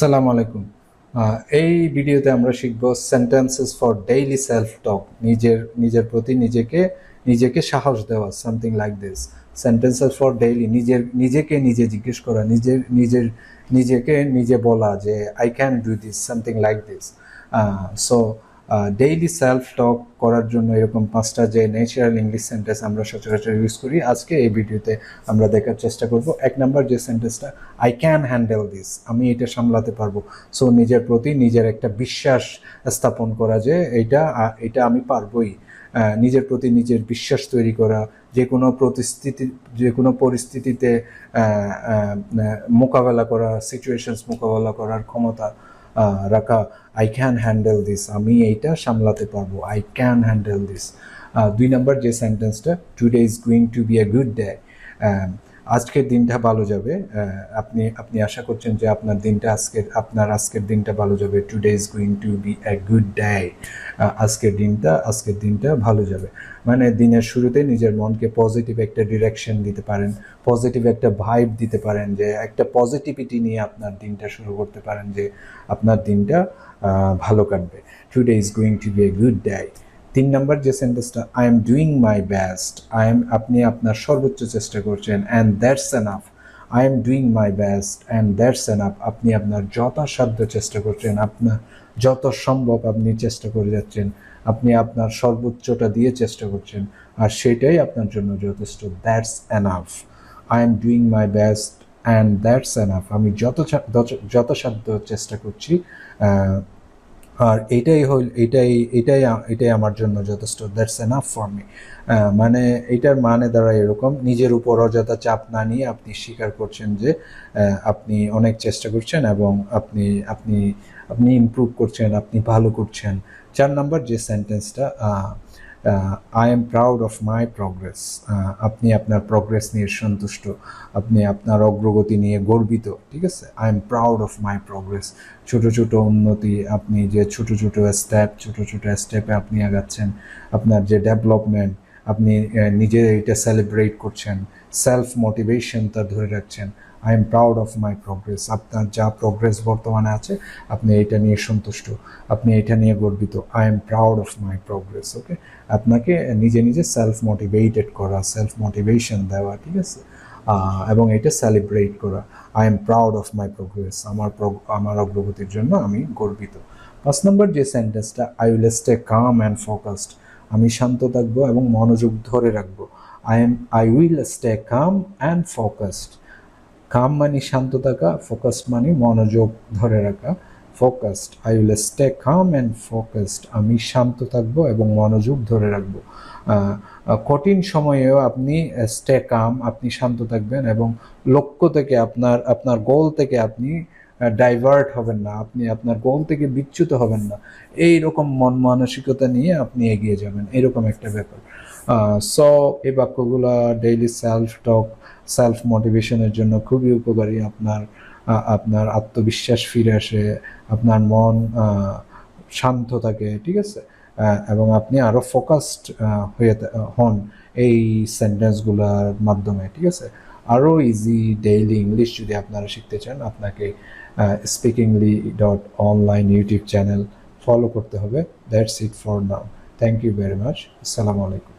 আসসালামু আলাইকুম। এই ভিডিওতে আমরা শিখব সেন্টেন্সেস ফর ডেইলি সেলফ টক। নিজের প্রতি নিজেকে সাহস দেওয়া, something like this. Sentences for daily, নিজেকে নিজে জিজ্ঞেস করা, নিজেকে নিজে বলা যে I can do this, something like this. So daily self টক করার জন্য এরকম 5টা যে ন্যাচারাল ইংলিশ সেন্টেন্স আমরা সচরাচর ইউজ করি, আজকে এই ভিডিওতে আমরা দেখার চেষ্টা করব। 1 নাম্বার যে সেন্টেন্সটা, আই ক্যান হ্যান্ডেল দিস, আমি এটা সামলাতে পারবো। সো নিজের প্রতি নিজের একটা বিশ্বাস স্থাপন করা যে এটা আমি পারবোই। নিজের প্রতি নিজের বিশ্বাস তৈরি করা, যে কোনো পরিস্থিতিতে মোকাবেলা করা, সিচুয়েশনস মোকাবেলা করার ক্ষমতা রাখা। আই ক্যান হ্যান্ডেল দিস, আমি এইটা সামলাতে পারবো। I can handle this. 2 number যে সেন্টেন্সটা, today is going to be a good day, আজকের দিনটা ভালো যাবে। আপনি আশা করছেন যে আপনার আজকের দিনটা ভালো যাবে। Today is going to be a good day, আজকের দিনটা ভালো যাবে। মানে দিনের শুরুতে নিজের মনকে পজিটিভ একটা ডিরেকশন দিতে পারেন, পজিটিভ একটা ভাইব দিতে পারেন, যে একটা পজিটিভিটি নিয়ে আপনার দিনটা শুরু করতে পারেন, যে আপনার দিনটা ভালো কাটবে। Today is going to be a good day. 3 number যে সেন্টেন্সটা, I am doing my best, আপনি আপনার সর্বোচ্চ চেষ্টা করছেন, and that's enough. I am doing my best and that's enough, আপনি আপনার যথাসাধ্য চেষ্টা করছেন, আপনার যত সম্ভব আপনি চেষ্টা করে যাচ্ছেন, আপনি আপনার সর্বোচ্চটা দিয়ে চেষ্টা করছেন, আর সেটাই আপনার জন্য যথেষ্ট। That's enough. I am doing my best and that's enough, আমি যথাসাধ্য চেষ্টা করছি, আর এটাই আমার জন্য যথেষ্ট। That's enough for me. মানে এটার মানে দ্বারা এরকম, নিজের উপর অযথা চাপ না নিয়ে আপনি স্বীকার করছেন যে আপনি অনেক চেষ্টা করছেন এবং আপনি ইমপ্রুভ করছেন, আপনি ভালো করছেন। 4 নাম্বার যে সেন্টেন্সটা, I am proud of my progress, আপনি আপনার প্রগ্রেস নিয়ে সন্তুষ্ট, আপনি আপনার অগ্রগতি নিয়ে গর্বিত। ঠিক আছে, I am proud of my progress. ছোট ছোট উন্নতি, আপনি যে ছোট স্টেপে আপনি আগাচ্ছেন, আপনার যে ডেভেলপমেন্ট, আপনি নিজে এটা সেলিব্রেট করছেন, সেলফ মোটিভেশনটা ধরে রাখছেন। I am proud of my progress, আপনার যা প্রগ্রেস বর্তমানে আছে আপনি এটা নিয়ে সন্তুষ্ট, আপনি এটা নিয়ে গর্বিত। I am proud of my progress. Okay, আপনাকে নিজে সেলফ মোটিভেটেড করা, সেলফ মোটিভেশন দেওয়া। ঠিক আছে, এবং এটা সেলিব্রেট করা। I am proud of my progress, আমার অগ্রগতির জন্য আমি গর্বিত। 5 নম্বর যে সেন্টেন্সটা, I will stay calm and focused, আমি শান্ত থাকবো এবং মনোযোগ ধরে রাখবো। I will stay calm and focused. Calm মানে শান্ত থাকা, ফোকাসড মানে মনোযোগ ধরে রাখা। Focused, I will stay calm and focused, আমি শান্ত থাকবো এবং মনোযোগ ধরে রাখবো। কঠিন সময়েও আপনি স্টে কাম, আপনি শান্ত থাকবেন এবং লক্ষ্য থেকে আপনার গোল থেকে আপনি ডাইভার্ট হবেন না, আপনি আপনার গোল থেকে বিচ্যুত হবেন না। এই রকম মন মানসিকতা নিয়ে আপনি এগিয়ে যাবেন, এরকম একটা ব্যাপার। সো এই বাক্যগুলো ডেইলি সেলফ টক, সেলফ মোটিভেশনের জন্য খুবই উপকারী। আপনার আত্মবিশ্বাস ফিরে আসে, আপনার মন শান্ত থাকে। ঠিক আছে, এবং আপনি আরও ফোকাসড হন এই সেন্টেন্সগুলোর মাধ্যমে। ঠিক আছে, আরও ইজি ডেইলি ইংলিশ যদি আপনারা শিখতে চান, আপনাকে speakingly.online ইউটিউব চ্যানেল ফলো করতে হবে। That's it for now. Thank you very much. আসসালামু আলাইকুম।